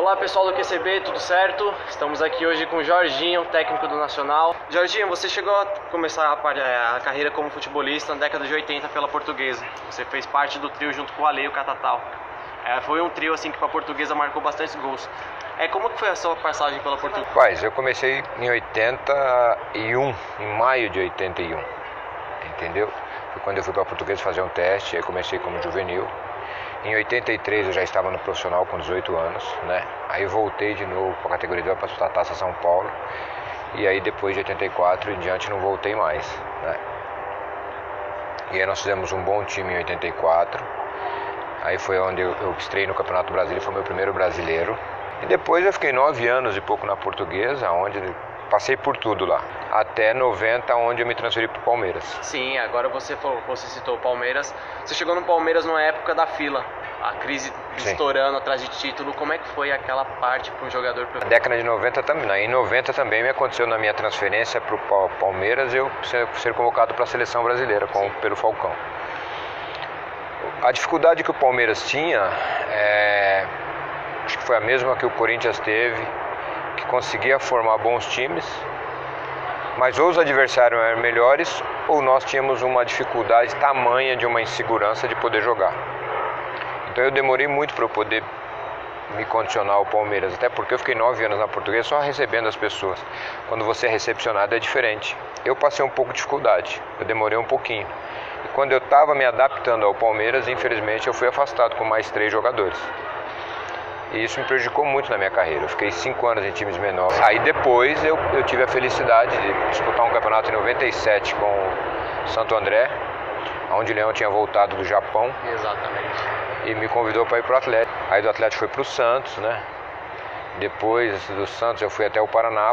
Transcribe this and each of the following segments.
Olá pessoal do QCB, tudo certo? Estamos aqui hoje com o Jorginho, técnico do Nacional. Jorginho, você chegou a começar a carreira como futebolista na década de 80 pela Portuguesa. Você fez parte do trio junto com o Ale e o Catatal. Foi um trio assim que para a Portuguesa marcou bastante gols. Como que foi a sua passagem pela Portuguesa? Rapaz, eu comecei em 81, em maio de 81, entendeu? Foi quando eu fui para a Portuguesa fazer um teste, aí comecei como juvenil. Em 83 eu já estava no profissional com 18 anos, né? Aí voltei de novo para a categoria de para disputar a Taça São Paulo. E aí depois de 84 em diante não voltei mais, né? E aí nós fizemos um bom time em 84. Aí foi onde eu estrei no Campeonato Brasileiro, foi meu primeiro brasileiro. E depois eu fiquei 9 anos e pouco na Portuguesa, onde passei por tudo lá. Até 90, onde eu me transferi para o Palmeiras. Sim, agora você citou o Palmeiras. Você chegou no Palmeiras na época da fila, a crise estourando atrás de título. Como é que foi aquela parte para um jogador? Na década de 90 também. Em 90 também me aconteceu na minha transferência para o Palmeiras eu ser convocado para a seleção brasileira pelo Falcão. A dificuldade que o Palmeiras tinha, acho que foi a mesma que o Corinthians teve, que conseguia formar bons times, mas ou os adversários eram melhores ou nós tínhamos uma dificuldade tamanha de uma insegurança de poder jogar. Então eu demorei muito para eu poder me condicionar ao Palmeiras, até porque eu fiquei 9 anos na Portuguesa só recebendo as pessoas. Quando você é recepcionado é diferente. Eu passei um pouco de dificuldade, eu demorei um pouquinho. E quando eu estava me adaptando ao Palmeiras, infelizmente eu fui afastado com mais 3 jogadores. E isso me prejudicou muito na minha carreira. Eu fiquei 5 anos em times menores. Aí depois eu tive a felicidade de disputar um campeonato em 97 com o Santo André, onde o Leão tinha voltado do Japão. Exatamente. E me convidou para ir para o Atlético. Aí do Atlético foi para o Santos, né? Depois do Santos eu fui até o Paraná.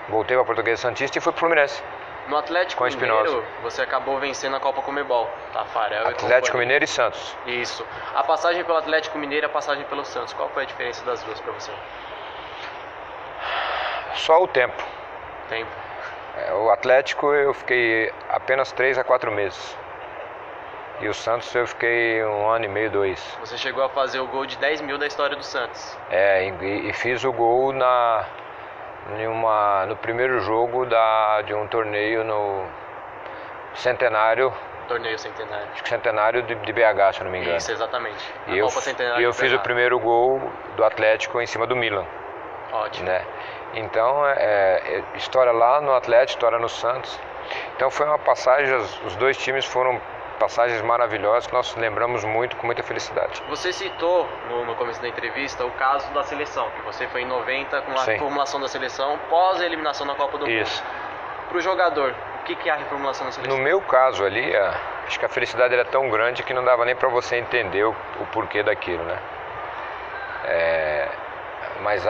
Voltei para a Portuguesa Santista e fui para o Fluminense. No Atlético Mineiro, você acabou vencendo a Copa Comebol, Tafarel Atlético Mineiro e Santos. Isso. A passagem pelo Atlético Mineiro e a passagem pelo Santos, qual foi a diferença das duas para você? Só o tempo. Tempo. O Atlético eu fiquei apenas 3 a 4 meses. E o Santos eu fiquei 1 ano e meio, 2. Você chegou a fazer o gol de 10 mil da história do Santos. E fiz o gol no primeiro jogo de um torneio no Centenário. Torneio Centenário. Acho que Centenário de BH, se eu não me engano. Isso, exatamente. E eu fiz o primeiro gol do Atlético em cima do Milan. Ótimo. Né? Então, história lá no Atlético, história no Santos. Então foi uma passagem, os dois times foram passagens maravilhosas que nós lembramos muito, com muita felicidade. Você citou no começo da entrevista o caso da seleção, que você foi em 90 com a reformulação da seleção pós a eliminação da Copa do Mundo. Isso. Para o jogador, o que é a reformulação da seleção? No meu caso ali, acho que a felicidade era tão grande que não dava nem para você entender o porquê daquilo, né? Mas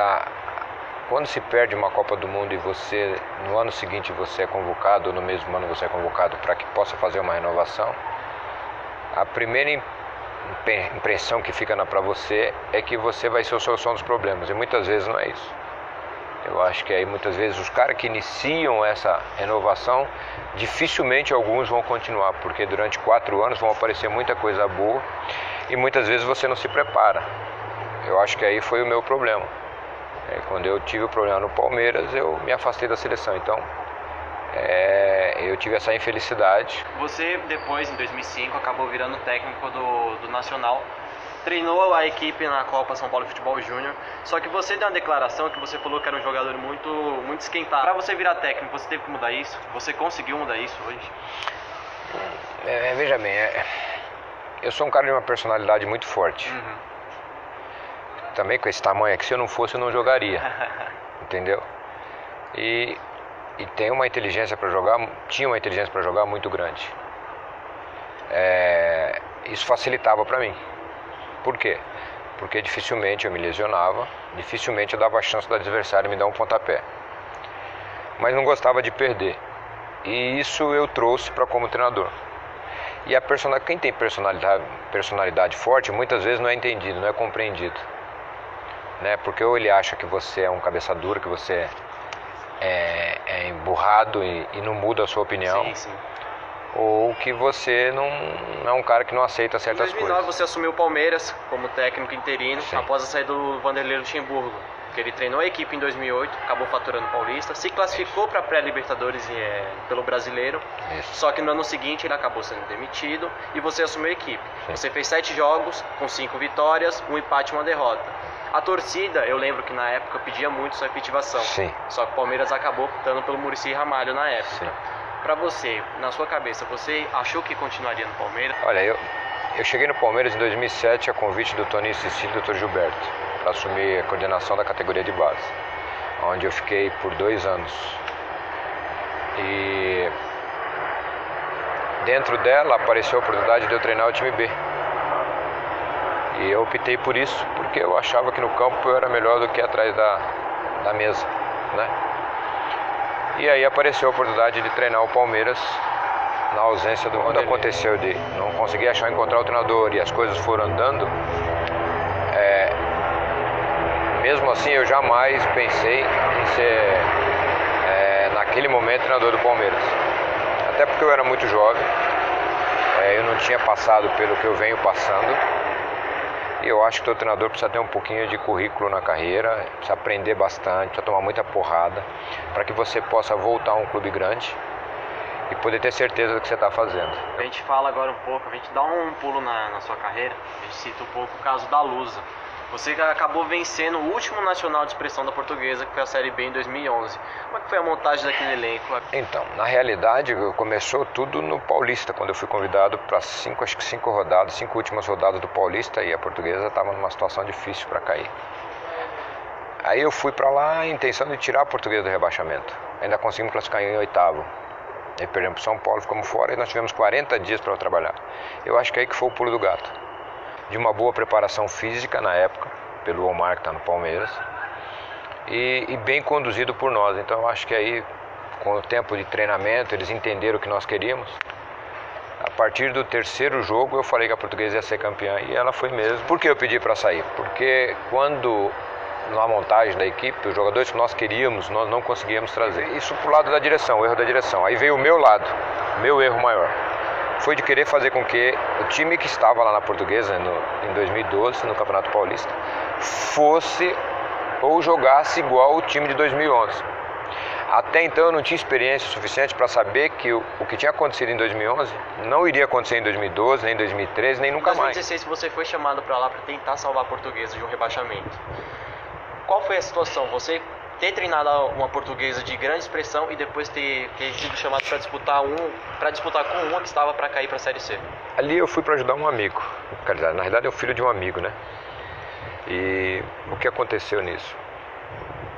quando se perde uma Copa do Mundo e você, no ano seguinte você é convocado, ou no mesmo ano você é convocado para que possa fazer uma renovação, a primeira impressão que fica para você é que você vai ser a solução dos problemas, e muitas vezes não é isso. Eu acho que aí muitas vezes os caras que iniciam essa renovação, dificilmente alguns vão continuar, porque durante 4 anos vão aparecer muita coisa boa e muitas vezes você não se prepara. Eu acho que aí foi o meu problema. Quando eu tive o problema no Palmeiras, eu me afastei da seleção, então eu tive essa infelicidade. Você depois, em 2005, acabou virando técnico do Nacional, treinou a equipe na Copa São Paulo Futebol Júnior, só que você deu uma declaração que você falou que era um jogador muito esquentado. Para você virar técnico, você teve que mudar isso? Você conseguiu mudar isso hoje? Veja bem, eu sou um cara de uma personalidade muito forte. Uhum. Também com esse tamanho aqui, se eu não fosse, eu não jogaria. Entendeu? E tem uma inteligência para jogar, tinha uma inteligência para jogar muito grande. Isso facilitava para mim. Por quê? Porque dificilmente eu me lesionava, dificilmente eu dava a chance do adversário me dar um pontapé. Mas não gostava de perder. E isso eu trouxe para como treinador. E quem tem personalidade forte, muitas vezes não é entendido, não é compreendido. Né? Porque ou ele acha que você é um cabeça dura, que você é emburrado e não muda a sua opinião. Sim, sim. ou que você não é um cara que não aceita certas Em 2009 coisas. você assumiu o Palmeiras como técnico interino, Sim. após a saída do Vanderlei Luxemburgo, que ele treinou a equipe em 2008, acabou faturando o Paulista, se classificou para a pré-Libertadores pelo Brasileiro, Isso. só que no ano seguinte ele acabou sendo demitido e você assumiu a equipe. Sim. Você fez 7 jogos, com 5 vitórias, 1 empate e 1 derrota. A torcida, eu lembro que na época pedia muito sua efetivação, Sim. só que o Palmeiras acabou optando pelo Muricy Ramalho na época. Sim. Para você, na sua cabeça, você achou que continuaria no Palmeiras? Olha, eu cheguei no Palmeiras em 2007 a convite do Toninho Cecílio e do Dr. Gilberto para assumir a coordenação da categoria de base, onde eu fiquei por 2 anos. E dentro dela apareceu a oportunidade de eu treinar o time B. E eu optei por isso porque eu achava que no campo eu era melhor do que atrás da mesa, né? E aí apareceu a oportunidade de treinar o Palmeiras na ausência do... Quando aconteceu de não conseguir encontrar o treinador e as coisas foram andando, mesmo assim eu jamais pensei em ser, naquele momento, treinador do Palmeiras. Até porque eu era muito jovem, eu não tinha passado pelo que eu venho passando. E eu acho que todo treinador precisa ter um pouquinho de currículo na carreira, precisa aprender bastante, precisa tomar muita porrada, para que você possa voltar a um clube grande e poder ter certeza do que você está fazendo. A gente fala agora um pouco, a gente dá um pulo na sua carreira, a gente cita um pouco o caso da Lusa. Você acabou vencendo o último nacional de expressão da Portuguesa, que foi a Série B em 2011. Como é que foi a montagem daquele elenco? Então, na realidade, começou tudo no Paulista, quando eu fui convidado para 5 rodadas, 5 últimas rodadas do Paulista, e a Portuguesa estava numa situação difícil para cair. Aí eu fui para lá a intenção de tirar a Portuguesa do rebaixamento. Ainda conseguimos classificar em 8º. Aí perdemos para São Paulo, ficamos fora e nós tivemos 40 dias para trabalhar. Eu acho que aí que foi o pulo do gato. De uma boa preparação física na época, pelo Omar que está no Palmeiras, e bem conduzido por nós. Então eu acho que aí, com o tempo de treinamento, eles entenderam o que nós queríamos. A partir do 3º jogo eu falei que a Portuguesa ia ser campeã e ela foi mesmo. Por que eu pedi para sair? Porque quando na montagem da equipe, os jogadores que nós queríamos, nós não conseguíamos trazer. Isso pro lado da direção, o erro da direção. Aí veio o meu lado, meu erro maior. Foi de querer fazer com que o time que estava lá na Portuguesa em 2012, no Campeonato Paulista, fosse ou jogasse igual o time de 2011. Até então eu não tinha experiência suficiente para saber que o que tinha acontecido em 2011 não iria acontecer em 2012, nem em 2013, nem nunca mais. Em 2016 você foi chamado para lá para tentar salvar a Portuguesa de um rebaixamento. Qual foi a situação? Você ter treinado uma Portuguesa de grande expressão e depois ter sido chamado para disputar com uma que estava para cair para a Série C? Ali eu fui para ajudar um amigo. Na realidade é o filho de um amigo, né? E o que aconteceu nisso?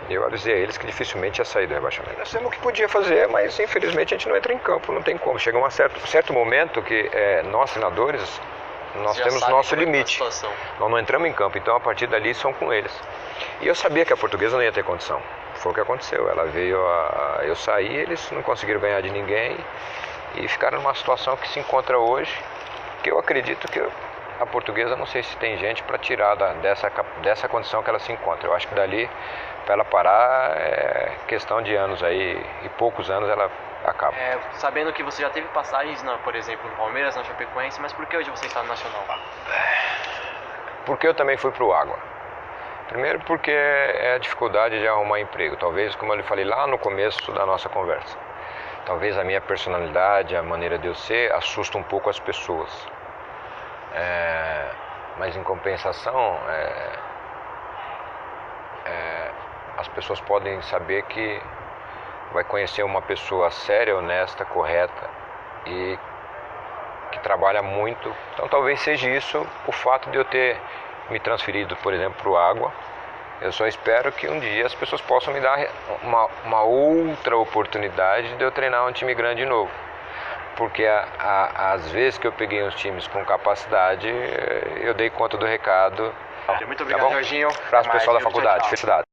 Eu avisei a eles que dificilmente ia sair do rebaixamento. Nós fizemos o que podia fazer, mas infelizmente a gente não entra em campo, não tem como. Chega um certo momento que nós treinadores, nós temos nosso limite. Nós não entramos em campo, então a partir dali são com eles. E eu sabia que a Portuguesa não ia ter condição. Foi o que aconteceu. Ela veio, eu saí, eles não conseguiram ganhar de ninguém e ficaram numa situação que se encontra hoje, que eu acredito que a Portuguesa, não sei se tem gente para tirar dessa condição que ela se encontra. Eu acho que dali, para ela parar, é questão de anos aí, e poucos anos ela acaba. Sabendo que você já teve passagens, por exemplo, no Palmeiras, na Chapecoense, mas por que hoje você está no Nacional? Porque eu também fui para o Água. Primeiro porque é a dificuldade de arrumar emprego. Talvez, como eu lhe falei lá no começo da nossa conversa, talvez a minha personalidade, a maneira de eu ser, assusta um pouco as pessoas. Mas em compensação, as pessoas podem saber que vai conhecer uma pessoa séria, honesta, correta e que trabalha muito. Então talvez seja isso o fato de eu ter me transferido, por exemplo, para o Água. Eu só espero que um dia as pessoas possam me dar uma outra oportunidade de eu treinar um time grande de novo. Porque às vezes que eu peguei uns times com capacidade, eu dei conta do recado. Muito obrigado, Jorginho. Abraço pessoal da faculdade. Felicidade.